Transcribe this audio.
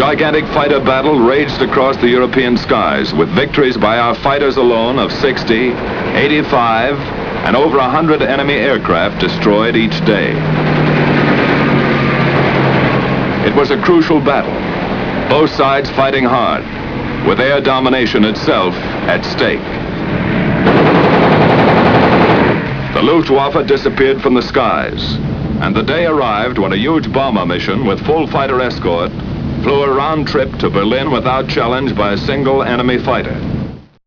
gigantic fighter battle raged across the European skies, with victories by our fighters alone of 60, 85, and over 100 enemy aircraft destroyed each day. It was a crucial battle, both sides fighting hard, with air domination itself at stake. The Luftwaffe disappeared from the skies, and the day arrived when a huge bomber mission with full fighter escort flew a round trip to Berlin without challenge by a single enemy fighter.